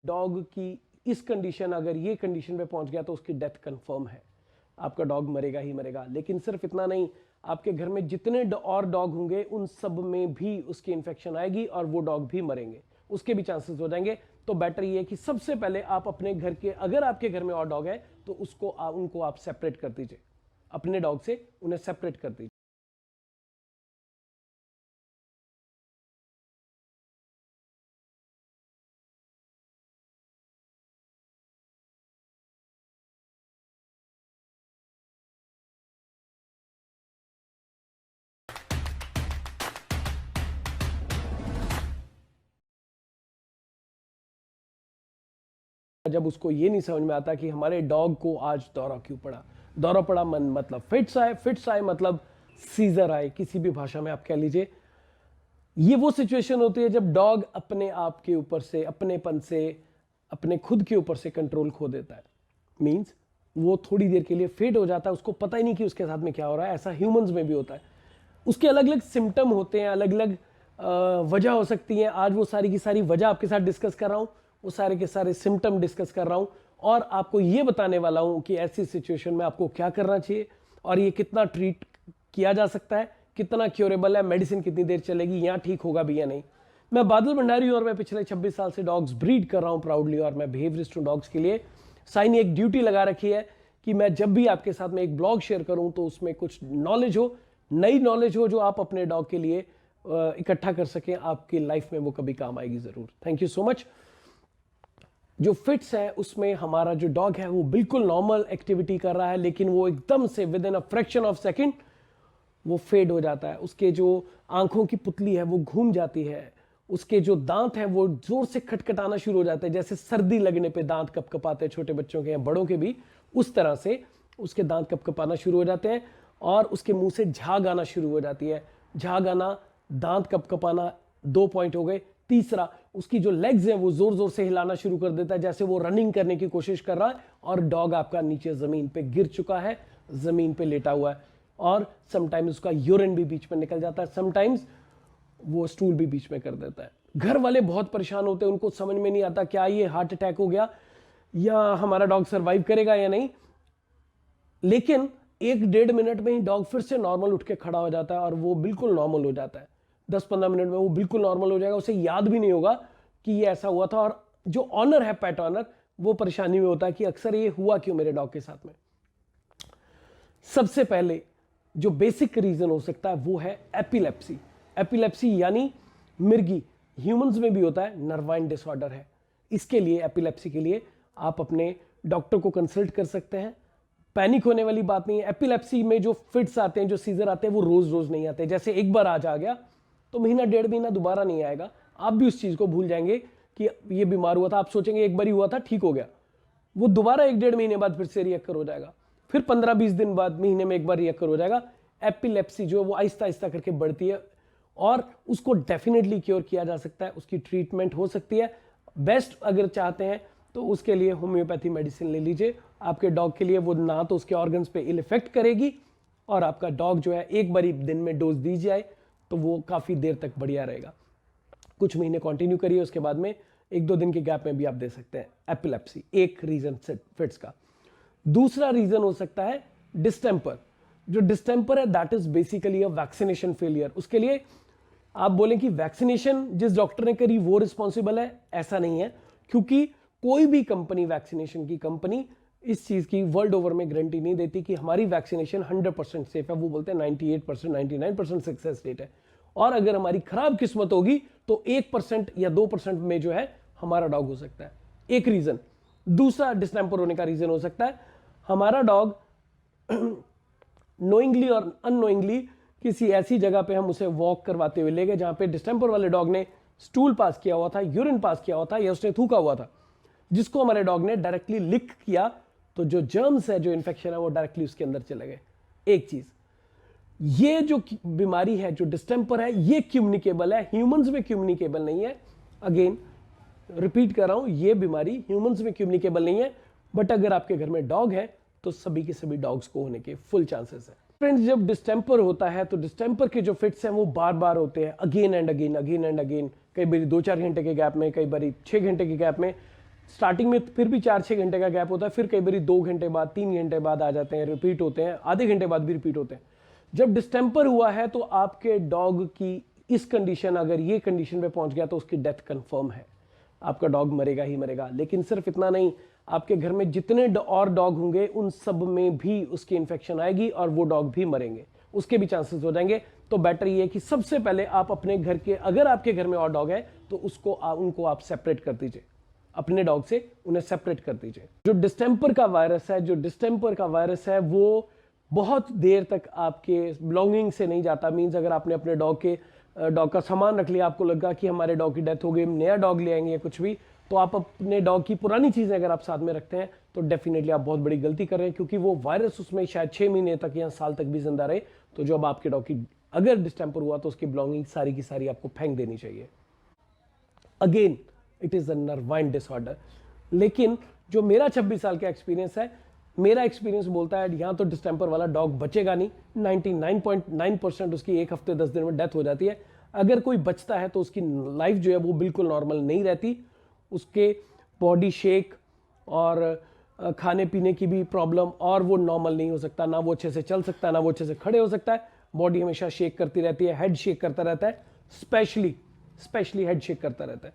Dog की इस condition, अगर ये कंडीशन पे पहुंच गया तो उसकी डेथ कंफर्म है, आपका डॉग मरेगा ही मरेगा। लेकिन सिर्फ इतना नहीं, आपके घर में जितने और डॉग होंगे उन सब में भी उसकी इन्फेक्शन आएगी और वो डॉग भी मरेंगे, उसके भी चांसेस हो जाएंगे। तो बेटर ये है कि सबसे पहले आप अपने घर के, अगर आपके घर में और डॉग है तो उनको आप सेपरेट कर दीजिए, अपने डॉग से उन्हें सेपरेट कर दीजिए। जब उसको ये नहीं समझ में आता कि हमारे डॉग को आज दौरा क्यों पड़ा, दौरा पड़ा मतलब फिट्स आए मतलब सीजर आए, किसी भी भाषा में आप कह लीजिए। ये वो सिचुएशन होती है जब डॉग अपने आप के ऊपर से, अपनेपन से, अपने खुद के ऊपर से कंट्रोल खो देता है। मींस वो थोड़ी देर के लिए फेड हो जाता है, उसको पता ही नहीं कि उसके साथ में क्या हो रहा है। ऐसा ह्यूमंस में भी होता है। उसके अलग अलग सिम्टम होते हैं, अलग अलग वजह हो सकती है। आज वो सारी की सारी वजह आपके साथ डिस्कस कर रहा हूं, वो सारे के सारे सिम्टम डिस्कस कर रहा हूं और आपको ये बताने वाला हूं कि ऐसी सिचुएशन में आपको क्या करना चाहिए और ये कितना ट्रीट किया जा सकता है, कितना क्योरेबल है, मेडिसिन कितनी देर चलेगी, यहाँ ठीक होगा भी या नहीं। मैं बादल भंडारी और मैं पिछले 26 साल से डॉग्स ब्रीड कर रहा हूं प्राउडली, और मैं बिहेवियरिस्ट हूं डॉग्स के लिए। साइन एक ड्यूटी लगा रखी है कि मैं जब भी आपके साथ में एक ब्लॉग शेयर करूं तो उसमें कुछ नॉलेज हो, नई नॉलेज हो, जो आप अपने डॉग के लिए इकट्ठा कर सकें। आपकी लाइफ में वो कभी काम आएगी जरूर। Thank you so much. जो फिट्स है उसमें हमारा जो डॉग है वो बिल्कुल नॉर्मल एक्टिविटी कर रहा है, लेकिन वो एकदम से with in a fraction of second वो फेड हो जाता है। उसके जो आंखों की पुतली है वो घूम जाती है, उसके जो दांत हैं वो जोर से खटखटाना शुरू हो जाते हैं, जैसे सर्दी लगने पे दांत कपकपाते हैं छोटे बच्चों के या बड़ों के भी, उस तरह से उसके दांत कपकपाना शुरू हो जाते हैं और उसके मुंह से झाग आना शुरू हो जाती है। झाग आना, दांत कपकपाना, 2 पॉइंट हो गए। तीसरा, उसकी जो लेग्स हैं वो जोर जोर से हिलाना शुरू कर देता है, जैसे वो रनिंग करने की कोशिश कर रहा है और डॉग आपका नीचे जमीन पे गिर चुका है, जमीन पे लेटा हुआ है। और समटाइम्स उसका यूरिन भी बीच में निकल जाता है, समटाइम्स वो स्टूल भी बीच में कर देता है। घर वाले बहुत परेशान होते हैं, उनको समझ में नहीं आता क्या ये हार्ट अटैक हो गया या हमारा डॉग सर्वाइव करेगा या नहीं। लेकिन 1-1.5 मिनट में ही डॉग फिर से नॉर्मल उठ के खड़ा हो जाता है और वो बिल्कुल नॉर्मल हो जाता है। 10-15 मिनट में वो बिल्कुल नॉर्मल हो जाएगा, उसे याद भी नहीं होगा कि ये ऐसा हुआ था। और जो ऑनर है, पेट ऑनर, वो परेशानी में होता है कि अक्सर ये हुआ क्यों मेरे डॉग के साथ में। सबसे पहले जो बेसिक रीजन हो सकता है वो है एपिलेप्सी। एपिलेप्सी यानी मिर्गी, ह्यूमंस में भी होता है, नर्वाइन डिसऑर्डर है। इसके लिए, एपिलेप्सी के लिए आप अपने डॉक्टर को कंसल्ट कर सकते हैं। पैनिक होने वाली बात नहीं है। एपिलेप्सी में जो फिट्स आते हैं, जो सीजर आते हैं, वो रोज रोज नहीं आते। जैसे एक बार आज आ गया तो महीना 1.5 महीना दोबारा नहीं आएगा, आप भी उस चीज को भूल जाएंगे कि ये बीमार हुआ था। आप सोचेंगे एक बार ही हुआ था, ठीक हो गया, वो दोबारा 1-1.5 महीने बाद फिर से रिएक्टर हो जाएगा, फिर 15-20 दिन बाद, महीने में एक बार रिएक्टर हो जाएगा। एपिलेप्सी जो है वो आहिस्ता आहिस्ता करके बढ़ती है और उसको डेफिनेटली क्योर किया जा सकता है, उसकी ट्रीटमेंट हो सकती है। बेस्ट अगर चाहते हैं तो उसके लिए होम्योपैथी मेडिसिन ले लीजिए। आपके डॉग के लिए वो ना तो उसके ऑर्गन्स पे इल इफेक्ट करेगी और आपका डॉग जो है एक बार दिन में डोज दी जाए तो वो काफी देर तक बढ़िया रहेगा। कुछ महीने कंटिन्यू करिए, उसके बाद में 1-2 दिन के गैप में भी आप दे सकते हैं। एपिलेप्सी एक रीजन फिट्स का। दूसरा रीजन हो सकता है डिस्टेंपर। जो डिस्टेंपर है that is basically a vaccination failure. उसके लिए आप बोलें कि वैक्सीनेशन जिस डॉक्टर ने करी वो रिस्पॉन्सिबल है, ऐसा नहीं है, क्योंकि कोई भी कंपनी, वैक्सीनेशन की कंपनी, इस चीज की वर्ल्ड ओवर में गारंटी नहीं देती कि हमारी वैक्सीनेशन 100% सेफ है। वो बोलते हैं 98%, 99% सक्सेस रेट है। और अगर हमारी खराब किस्मत होगी तो 1% या 2% में जो है हमारा डॉग हो सकता है। एक रीजन। दूसरा डिस्टेंपर होने का रीजन हो सकता है हमारा डॉग नोइंगली और अननोइंगली किसी ऐसी जगह पे हम उसे वॉक करवाते हुए ले गए जहां पे डिस्टेंपर वाले डॉग ने स्टूल पास किया हुआ था, यूरिन पास किया हुआ था या उसने थूका हुआ था, जिसको हमारे डॉग ने डायरेक्टली लिक किया, तो जो जर्म्स है, जो इन्फेक्शन है, वो डायरेक्टली उसके अंदर चले गए। एक चीज, ये जो बीमारी है, जो डिस्टेंपर है, ये कम्युनिकेबल है, ह्यूमंस में कम्युनिकेबल नहीं है। अगेन रिपीट कर रहा हूं, ये बीमारी ह्यूमंस में कम्युनिकेबल नहीं है, बट अगर आपके घर में डॉग है तो सभी के सभी डॉग्स को होने के फुल चांसेस है। फ्रेंड्स, जब डिस्टेंपर होता है तो डिस्टेंपर के जो फिट्स हैं वो बार बार होते हैं, again and again, again and again, कई बार 2-4 घंटे के गैप में, कई बार 6 घंटे के गैप में। स्टार्टिंग में फिर भी 4-6 घंटे का गैप होता है, फिर कई बार 2 घंटे बाद 3 घंटे बाद आ जाते हैं, रिपीट होते हैं, आधे घंटे बाद भी रिपीट होते हैं। जब डिस्टेंपर हुआ है तो आपके डॉग की इस कंडीशन, अगर ये कंडीशन पे पहुंच गया तो उसकी डेथ कंफर्म है, आपका डॉग मरेगा ही मरेगा। लेकिन सिर्फ इतना नहीं, आपके घर में जितने और डॉग होंगे उन सब में भी उसकी इन्फेक्शन आएगी और वो डॉग भी मरेंगे, उसके भी चांसेस हो जाएंगे। तो बेटर ये है कि सबसे पहले आप अपने घर के, अगर आपके घर में और डॉग है तो उनको आप सेपरेट कर दीजिए, अपने डॉग से उन्हें सेपरेट कर दीजिए। जो डिस्टेंपर का वायरस है वो बहुत देर तक आपके बिलोंगिंग से नहीं जाता। मींस अगर आपने अपने डॉग का सामान रख लिया, आपको लगा कि हमारे डॉग की डेथ हो गई, नया डॉग ले आएंगे या कुछ भी, तो आप अपने डॉग की पुरानी चीजें अगर आप साथ में रखते हैं तो डेफिनेटली आप बहुत बड़ी गलती कर रहे हैं, क्योंकि वो वायरस उसमें शायद 6 महीने तक या साल तक भी जिंदा रहे। तो जब आपके डॉग की अगर डिस्टेंपर हुआ तो उसकी बिलोंगिंग सारी की सारी आपको फेंक देनी चाहिए। Again it is a nervine disorder. लेकिन जो मेरा 26 साल का एक्सपीरियंस है, मेरा एक्सपीरियंस बोलता है यहाँ तो डिस्टेंपर वाला डॉग बचेगा नहीं। 99.9% उसकी 1 हफ्ते 10 दिन में डेथ हो जाती है। अगर कोई बचता है तो उसकी लाइफ जो है वो बिल्कुल नॉर्मल नहीं रहती, उसके बॉडी शेक और खाने पीने की भी प्रॉब्लम, और वो नॉर्मल नहीं हो सकता, ना वो अच्छे से चल सकता है, ना वो अच्छे से खड़े हो सकता है। बॉडी हमेशा शेक करती रहती है, हेड शेक करता रहता है, स्पेशली हेड शेक करता रहता है।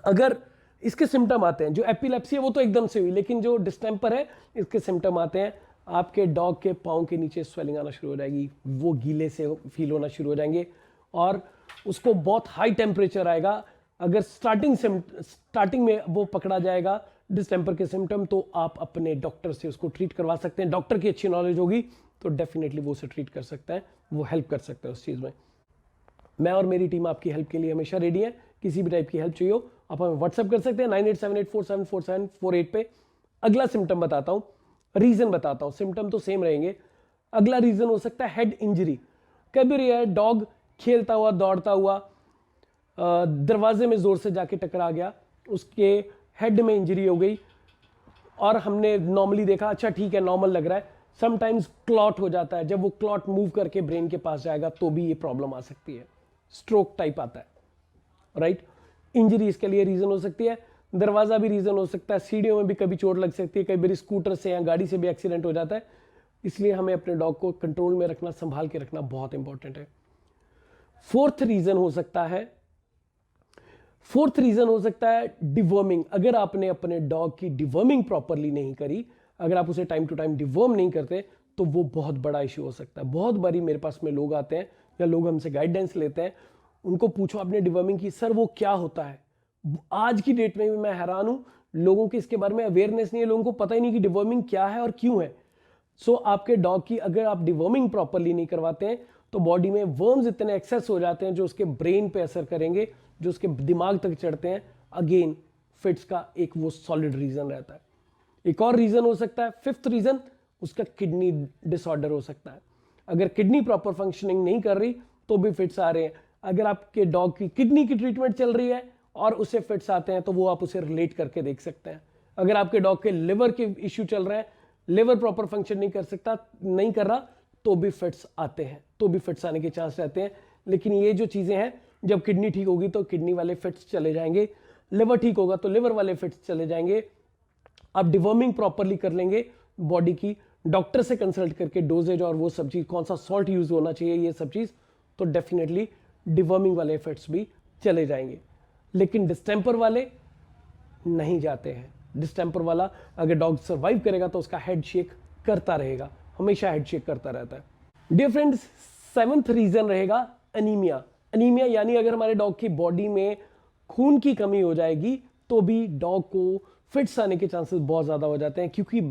अगर इसके सिम्टम आते हैं, जो एपिलेप्सी है वो तो एकदम से हुई, लेकिन जो डिस्टेंपर है इसके सिम्टम आते हैं, आपके डॉग के पाँव के नीचे स्वेलिंग आना शुरू हो जाएगी, वो गीले से फील होना शुरू हो जाएंगे और उसको बहुत हाई टेम्परेचर आएगा। अगर स्टार्टिंग में वो पकड़ा जाएगा डिस्टेंपर के सिम्टम, तो आप अपने डॉक्टर से उसको ट्रीट करवा सकते हैं। डॉक्टर की अच्छी नॉलेज होगी तो डेफिनेटली वो उसे ट्रीट कर सकता है, वो हेल्प कर सकता है उस चीज़ में। मैं और मेरी टीम आपकी हेल्प के लिए हमेशा रेडी है। किसी भी टाइप की हेल्प चाहिए हो आप हमें व्हाट्सएप कर सकते हैं 9878474748 पे। अगला सिम्टम बताता हूँ, रीजन बताता हूँ, सिम्टम तो सेम रहेंगे। अगला रीजन हो सकता है हेड इंजरी। कभी डॉग खेलता हुआ दौड़ता हुआ दरवाजे में जोर से जाके टकरा गया, उसके हेड में इंजरी हो गई और हमने नॉर्मली देखा अच्छा ठीक है नॉर्मल लग रहा है, समटाइम्स क्लॉट हो जाता है। जब वो क्लॉट मूव करके ब्रेन के पास जाएगा तो भी ये प्रॉब्लम आ सकती है, स्ट्रोक टाइप आता है, राइट। इंजरी इसके लिए रीजन हो सकती है, दरवाजा भी रीजन हो सकता है, सीढ़ियों में भी कभी चोट लग सकती है, कई बार स्कूटर से या गाड़ी से भी एक्सीडेंट हो जाता है। इसलिए हमें अपने डॉग को कंट्रोल में रखना, संभाल के रखना बहुत इंपॉर्टेंट है। फोर्थ रीजन हो सकता है डिवर्मिंग। अगर आपने अपने डॉग की डिवर्मिंग प्रॉपरली नहीं करी, अगर आप उसे टाइम टू टाइम डिवर्म नहीं करते तो वो बहुत बड़ा इश्यू हो सकता है। बहुत बारी मेरे पास में लोग आते हैं या लोग हमसे गाइडेंस लेते हैं, उनको पूछो आपने डिवर्मिंग की, सर वो क्या होता है। आज की डेट में भी मैं हैरान हूं, लोगों की इसके बारे में अवेयरनेस नहीं है, लोगों को पता ही नहीं कि डिवर्मिंग क्या है और क्यों है। सो आपके डॉग की अगर आप डिवर्मिंग प्रॉपरली नहीं करवाते हैं तो बॉडी में वर्म्स इतने एक्सेस हो जाते हैं जो उसके ब्रेन पे असर करेंगे, जो उसके दिमाग तक चढ़ते हैं। अगेन फिट्स का एक वो सॉलिड रीजन रहता है। एक और रीजन हो सकता है, फिफ्थ रीजन, उसका किडनी डिसऑर्डर हो सकता है। अगर किडनी प्रॉपर फंक्शनिंग नहीं कर रही तो भी फिट्स आ रहे हैं। अगर आपके डॉग की किडनी की ट्रीटमेंट चल रही है और उसे फिट्स आते हैं तो वो आप उसे रिलेट करके देख सकते हैं। अगर आपके डॉग के लिवर के इश्यू चल रहे हैं, लिवर प्रॉपर फंक्शन नहीं कर रहा तो भी फिट्स आते हैं, तो भी फिट्स आने के चांस रहते हैं। लेकिन ये जो चीजें हैं, जब किडनी ठीक होगी तो किडनी वाले फिट्स चले जाएंगे, लिवर ठीक होगा तो लिवर वाले फिट्स चले जाएंगे। आप डिवर्मिंग प्रॉपरली कर लेंगे बॉडी की, डॉक्टर से कंसल्ट करके डोजेज और वो सब चीज, कौन सा सॉल्ट यूज होना चाहिए, ये सब चीज, तो डेफिनेटली डिवर्मिंग वाले इफेक्ट्स भी चले जाएंगे। लेकिन डिस्टेंपर वाले नहीं जाते हैं। डिस्टेंपर वाला अगर डॉग सर्वाइव करेगा तो उसका हेड शेक करता रहेगा, हमेशा हेड शेक करता रहता है। डियर फ्रेंड्स, सेवंथ रीजन रहेगा एनीमिया। एनीमिया यानी अगर हमारे डॉग की बॉडी में खून की कमी हो जाएगी तो भी डॉग को फिट्स आने के चांसेस बहुत ज्यादा हो जाते हैं, क्योंकि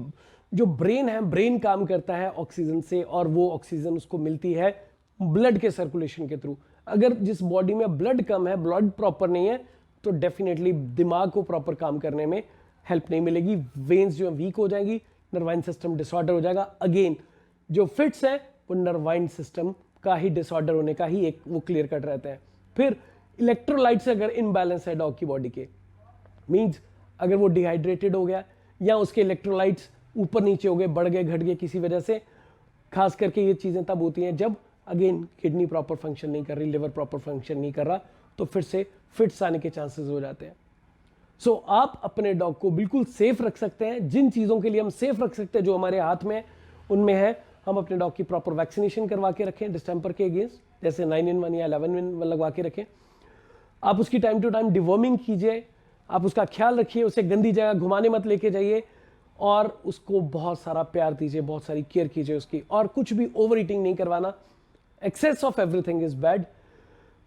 जो ब्रेन है, ब्रेन काम करता है ऑक्सीजन से और वो ऑक्सीजन उसको मिलती है ब्लड के सर्कुलेशन के थ्रू। अगर जिस बॉडी में ब्लड कम है, ब्लड प्रॉपर नहीं है, तो डेफिनेटली दिमाग को प्रॉपर काम करने में हेल्प नहीं मिलेगी, वेन्स जो है वीक हो जाएंगी, नर्वाइन सिस्टम डिसऑर्डर हो जाएगा। अगेन जो फिट्स है वो नर्वाइन सिस्टम का ही डिसऑर्डर होने का ही एक वो क्लियर कट रहता है। फिर इलेक्ट्रोलाइट्स अगर इनबैलेंस है डॉग की बॉडी के, मींस अगर वो डिहाइड्रेटेड हो गया या उसके इलेक्ट्रोलाइट्स ऊपर नीचे हो गए, बढ़ गए, घट गए किसी वजह से, खास करके ये चीजें तब होती हैं जब अगेन किडनी प्रॉपर फंक्शन नहीं कर रही, लिवर प्रॉपर फंक्शन नहीं कर रहा, तो फिर से फिट्स आने के चांसेस हो जाते हैं। सो आप अपने डॉग को बिल्कुल सेफ रख सकते हैं। जिन चीज़ों के लिए हम सेफ रख सकते हैं जो हमारे हाथ में है, उनमें है हम अपने डॉग की प्रॉपर वैक्सीनेशन करवा के रखें डिस्टेंपर के अगेंस्ट, जैसे 9-in-1 या 11-in-1 लगवा के रखें। आप उसकी टाइम टू टाइम डिवॉर्मिंग कीजिए, आप उसका ख्याल रखिए, उसे गंदी जगह घुमाने मत लेके जाइए और उसको बहुत सारा प्यार दीजिए, बहुत सारी केयर कीजिए उसकी, और कुछ भी ओवर ईटिंग नहीं करवाना। Excess of everything is bad.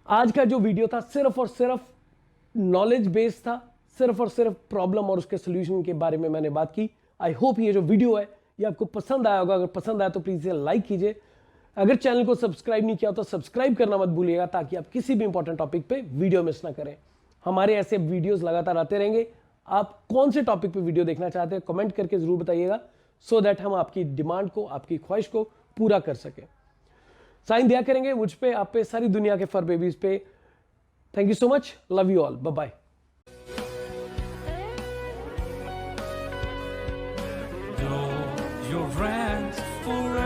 आज का जो वीडियो था सिर्फ और सिर्फ नॉलेज बेस्ड था, सिर्फ और सिर्फ प्रॉब्लम और उसके सोल्यूशन के बारे में मैंने बात की। आई होप ये जो वीडियो है ये आपको पसंद आया होगा। अगर पसंद आया तो प्लीज इसे लाइक कीजिए। अगर चैनल को सब्सक्राइब नहीं किया तो सब्सक्राइब करना मत भूलिएगा, ताकि आप किसी भी इंपॉर्टेंट टॉपिक पे वीडियो मिस ना करें। हमारे ऐसे वीडियोस लगातार आते रहेंगे। आप कौन से टॉपिक पे वीडियो देखना चाहते हैं कमेंट करके जरूर बताइएगा, सो दैट हम आपकी डिमांड को, आपकी ख्वाहिश को पूरा कर सके। साइन दिया करेंगे मुझ पे, आप पे, सारी दुनिया के फर बेबीज पे। Thank you so much, love you all, bye bye. Your rent forever.